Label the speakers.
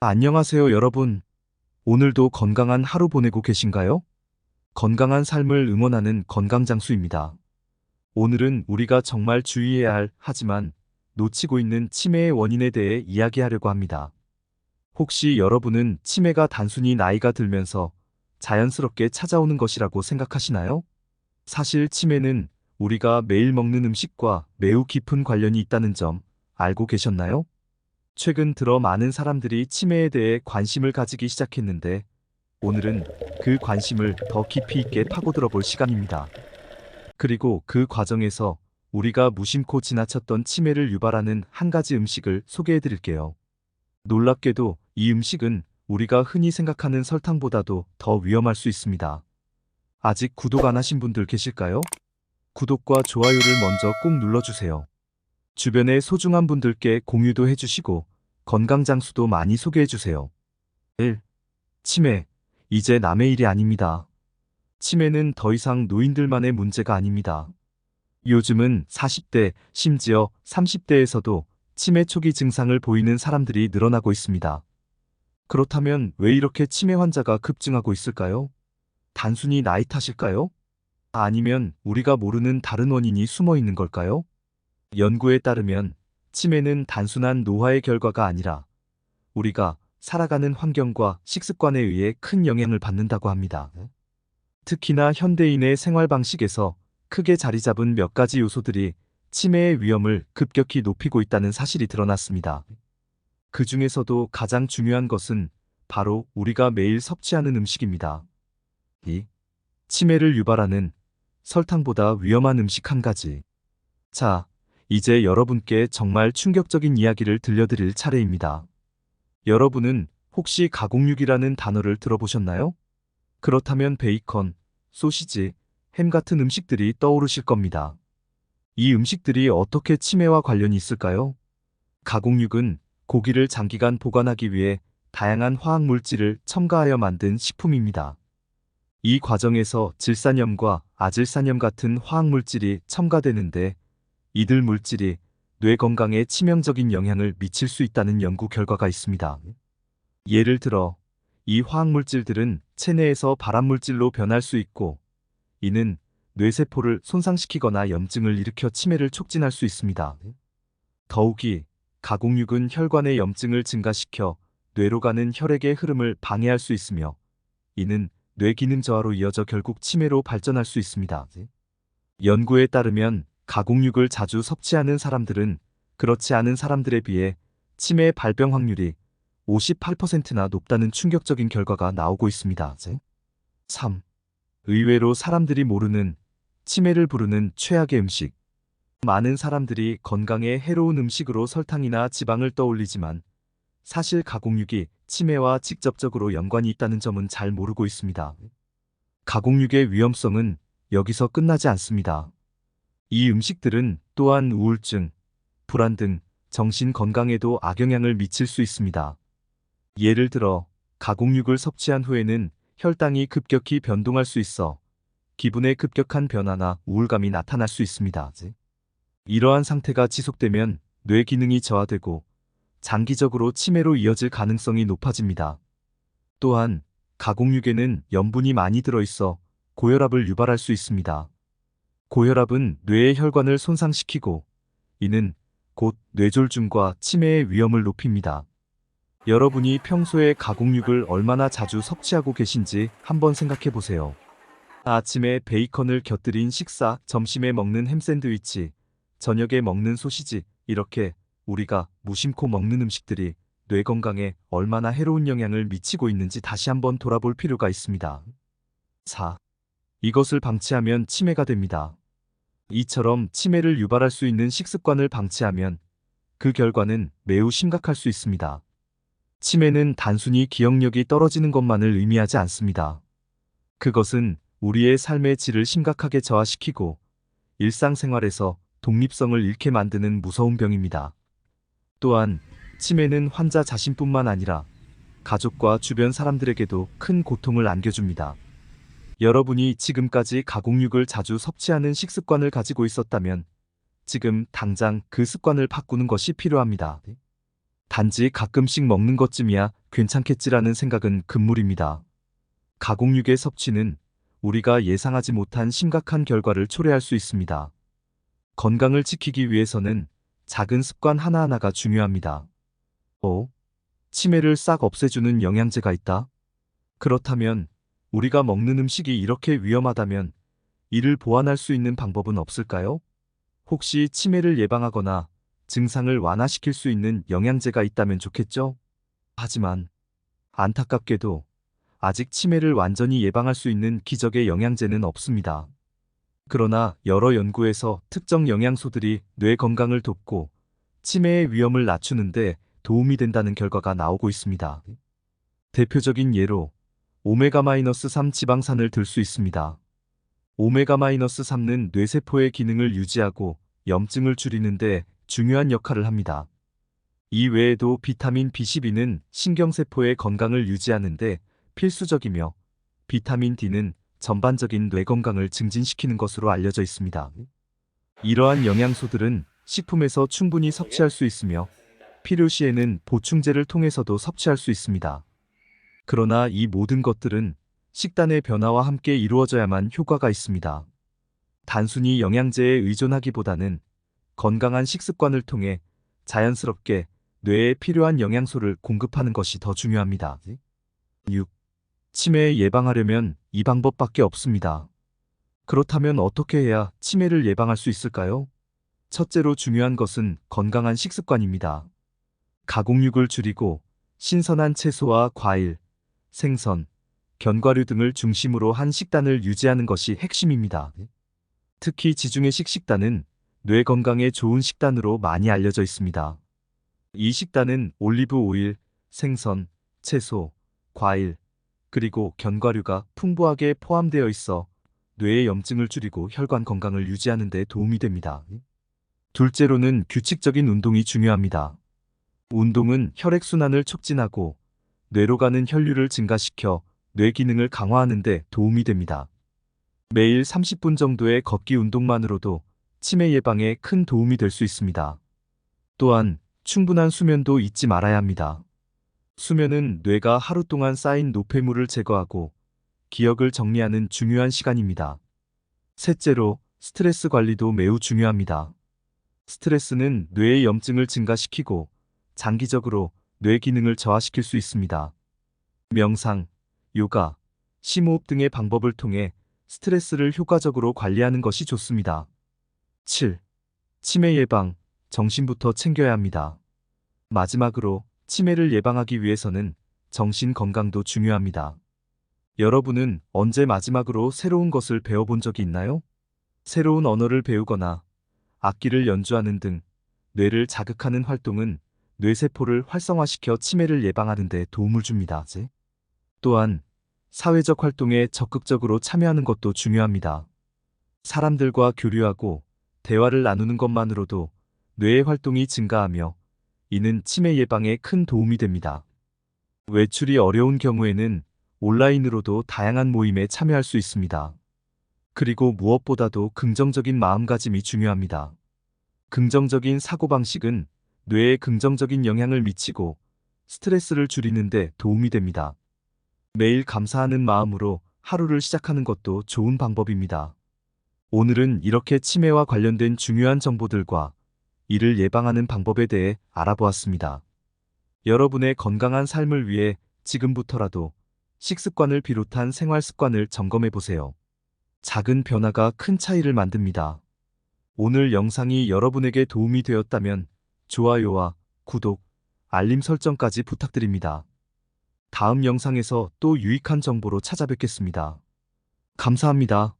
Speaker 1: 안녕하세요, 여러분. 오늘도 건강한 하루 보내고 계신가요? 건강한 삶을 응원하는 건강장수입니다. 오늘은 우리가 정말 주의해야 할, 하지만 놓치고 있는 치매의 원인에 대해 이야기하려고 합니다. 혹시 여러분은 치매가 단순히 나이가 들면서 자연스럽게 찾아오는 것이라고 생각하시나요? 사실 치매는 우리가 매일 먹는 음식과 매우 깊은 관련이 있다는 점 알고 계셨나요? 최근 들어 많은 사람들이 치매에 대해 관심을 가지기 시작했는데, 오늘은 그 관심을 더 깊이 있게 파고들어 볼 시간입니다. 그리고 그 과정에서 우리가 무심코 지나쳤던 치매를 유발하는 한 가지 음식을 소개해 드릴게요. 놀랍게도 이 음식은 우리가 흔히 생각하는 설탕보다도 더 위험할 수 있습니다. 아직 구독 안 하신 분들 계실까요? 구독과 좋아요를 먼저 꼭 눌러주세요. 주변의 소중한 분들께 공유도 해주시고 건강장수도 많이 소개해주세요. 1. 치매. 이제 남의 일이 아닙니다. 치매는 더 이상 노인들만의 문제가 아닙니다. 요즘은 40대, 심지어 30대에서도 치매 초기 증상을 보이는 사람들이 늘어나고 있습니다. 그렇다면 왜 이렇게 치매 환자가 급증하고 있을까요? 단순히 나이 탓일까요? 아니면 우리가 모르는 다른 원인이 숨어 있는 걸까요? 연구에 따르면 치매는 단순한 노화의 결과가 아니라 우리가 살아가는 환경과 식습관에 의해 큰 영향을 받는다고 합니다. 특히나 현대인의 생활 방식에서 크게 자리 잡은 몇 가지 요소들이 치매의 위험을 급격히 높이고 있다는 사실이 드러났습니다. 그 중에서도 가장 중요한 것은 바로 우리가 매일 섭취하는 음식입니다. 이 치매를 유발하는 설탕보다 위험한 음식 한 가지. 자, 이제 여러분께 정말 충격적인 이야기를 들려드릴 차례입니다. 여러분은 혹시 가공육이라는 단어를 들어보셨나요? 그렇다면 베이컨, 소시지, 햄 같은 음식들이 떠오르실 겁니다. 이 음식들이 어떻게 치매와 관련이 있을까요? 가공육은 고기를 장기간 보관하기 위해 다양한 화학 물질을 첨가하여 만든 식품입니다. 이 과정에서 질산염과 아질산염 같은 화학 물질이 첨가되는데, 이들 물질이 뇌 건강에 치명적인 영향을 미칠 수 있다는 연구 결과가 있습니다. 예를 들어, 이 화학물질들은 체내에서 발암물질로 변할 수 있고, 이는 뇌세포를 손상시키거나 염증을 일으켜 치매를 촉진할 수 있습니다. 더욱이 가공육은 혈관의 염증을 증가시켜 뇌로 가는 혈액의 흐름을 방해할 수 있으며, 이는 뇌 기능 저하로 이어져 결국 치매로 발전할 수 있습니다. 연구에 따르면 가공육을 자주 섭취하는 사람들은 그렇지 않은 사람들에 비해 치매 발병 확률이 58%나 높다는 충격적인 결과가 나오고 있습니다. 3. 의외로 사람들이 모르는 치매를 부르는 최악의 음식. 많은 사람들이 건강에 해로운 음식으로 설탕이나 지방을 떠올리지만, 사실 가공육이 치매와 직접적으로 연관이 있다는 점은 잘 모르고 있습니다. 가공육의 위험성은 여기서 끝나지 않습니다. 이 음식들은 또한 우울증, 불안 등 정신 건강에도 악영향을 미칠 수 있습니다. 예를 들어, 가공육을 섭취한 후에는 혈당이 급격히 변동할 수 있어 기분의 급격한 변화나 우울감이 나타날 수 있습니다. 이러한 상태가 지속되면 뇌 기능이 저하되고 장기적으로 치매로 이어질 가능성이 높아집니다. 또한 가공육에는 염분이 많이 들어있어 고혈압을 유발할 수 있습니다. 고혈압은 뇌의 혈관을 손상시키고, 이는 곧 뇌졸중과 치매의 위험을 높입니다. 여러분이 평소에 가공육을 얼마나 자주 섭취하고 계신지 한번 생각해 보세요. 아침에 베이컨을 곁들인 식사, 점심에 먹는 햄 샌드위치, 저녁에 먹는 소시지, 이렇게 우리가 무심코 먹는 음식들이 뇌 건강에 얼마나 해로운 영향을 미치고 있는지 다시 한번 돌아볼 필요가 있습니다. 4. 이것을 방치하면 치매가 됩니다. 이처럼 치매를 유발할 수 있는 식습관을 방치하면 그 결과는 매우 심각할 수 있습니다. 치매는 단순히 기억력이 떨어지는 것만을 의미하지 않습니다. 그것은 우리의 삶의 질을 심각하게 저하시키고 일상생활에서 독립성을 잃게 만드는 무서운 병입니다. 또한 치매는 환자 자신뿐만 아니라 가족과 주변 사람들에게도 큰 고통을 안겨줍니다. 여러분이 지금까지 가공육을 자주 섭취하는 식습관을 가지고 있었다면 지금 당장 그 습관을 바꾸는 것이 필요합니다. 단지 가끔씩 먹는 것쯤이야 괜찮겠지라는 생각은 금물입니다. 가공육의 섭취는 우리가 예상하지 못한 심각한 결과를 초래할 수 있습니다. 건강을 지키기 위해서는 작은 습관 하나하나가 중요합니다. 치매를 싹 없애주는 영양제가 있다? 그렇다면 우리가 먹는 음식이 이렇게 위험하다면 이를 보완할 수 있는 방법은 없을까요? 혹시 치매를 예방하거나 증상을 완화시킬 수 있는 영양제가 있다면 좋겠죠? 하지만 안타깝게도 아직 치매를 완전히 예방할 수 있는 기적의 영양제는 없습니다. 그러나 여러 연구에서 특정 영양소들이 뇌 건강을 돕고 치매의 위험을 낮추는데 도움이 된다는 결과가 나오고 있습니다. 대표적인 예로 오메가-3 지방산을 들 수 있습니다. 오메가-3는 뇌세포의 기능을 유지하고 염증을 줄이는데 중요한 역할을 합니다. 이 외에도 비타민 B12는 신경세포의 건강을 유지하는데 필수적이며 비타민 D는 전반적인 뇌 건강을 증진시키는 것으로 알려져 있습니다. 이러한 영양소들은 식품에서 충분히 섭취할 수 있으며 필요시에는 보충제를 통해서도 섭취할 수 있습니다. 그러나 이 모든 것들은 식단의 변화와 함께 이루어져야만 효과가 있습니다. 단순히 영양제에 의존하기보다는 건강한 식습관을 통해 자연스럽게 뇌에 필요한 영양소를 공급하는 것이 더 중요합니다. 6. 치매 예방하려면 이 방법밖에 없습니다. 그렇다면 어떻게 해야 치매를 예방할 수 있을까요? 첫째로 중요한 것은 건강한 식습관입니다. 가공육을 줄이고 신선한 채소와 과일, 생선, 견과류 등을 중심으로 한 식단을 유지하는 것이 핵심입니다. 특히 지중해식 식단은 뇌 건강에 좋은 식단으로 많이 알려져 있습니다. 이 식단은 올리브 오일, 생선, 채소, 과일, 그리고 견과류가 풍부하게 포함되어 있어 뇌의 염증을 줄이고 혈관 건강을 유지하는 데 도움이 됩니다. 둘째로는 규칙적인 운동이 중요합니다. 운동은 혈액순환을 촉진하고 뇌로 가는 혈류를 증가시켜 뇌 기능을 강화하는 데 도움이 됩니다. 매일 30분 정도의 걷기 운동만으로도 치매 예방에 큰 도움이 될 수 있습니다. 또한 충분한 수면도 잊지 말아야 합니다. 수면은 뇌가 하루 동안 쌓인 노폐물을 제거하고 기억을 정리하는 중요한 시간입니다. 셋째로 스트레스 관리도 매우 중요합니다. 스트레스는 뇌의 염증을 증가시키고 장기적으로 뇌 기능을 저하시킬 수 있습니다. 명상, 요가, 심호흡 등의 방법을 통해 스트레스를 효과적으로 관리하는 것이 좋습니다. 7. 치매 예방, 정신부터 챙겨야 합니다. 마지막으로 치매를 예방하기 위해서는 정신 건강도 중요합니다. 여러분은 언제 마지막으로 새로운 것을 배워본 적이 있나요? 새로운 언어를 배우거나 악기를 연주하는 등 뇌를 자극하는 활동은 뇌세포를 활성화시켜 치매를 예방하는 데 도움을 줍니다. 또한 사회적 활동에 적극적으로 참여하는 것도 중요합니다. 사람들과 교류하고 대화를 나누는 것만으로도 뇌의 활동이 증가하며 이는 치매 예방에 큰 도움이 됩니다. 외출이 어려운 경우에는 온라인으로도 다양한 모임에 참여할 수 있습니다. 그리고 무엇보다도 긍정적인 마음가짐이 중요합니다. 긍정적인 사고방식은 뇌에 긍정적인 영향을 미치고 스트레스를 줄이는 데 도움이 됩니다. 매일 감사하는 마음으로 하루를 시작하는 것도 좋은 방법입니다. 오늘은 이렇게 치매와 관련된 중요한 정보들과 이를 예방하는 방법에 대해 알아보았습니다. 여러분의 건강한 삶을 위해 지금부터라도 식습관을 비롯한 생활 습관을 점검해 보세요. 작은 변화가 큰 차이를 만듭니다. 오늘 영상이 여러분에게 도움이 되었다면 좋아요와 구독, 알림 설정까지 부탁드립니다. 다음 영상에서 또 유익한 정보로 찾아뵙겠습니다. 감사합니다.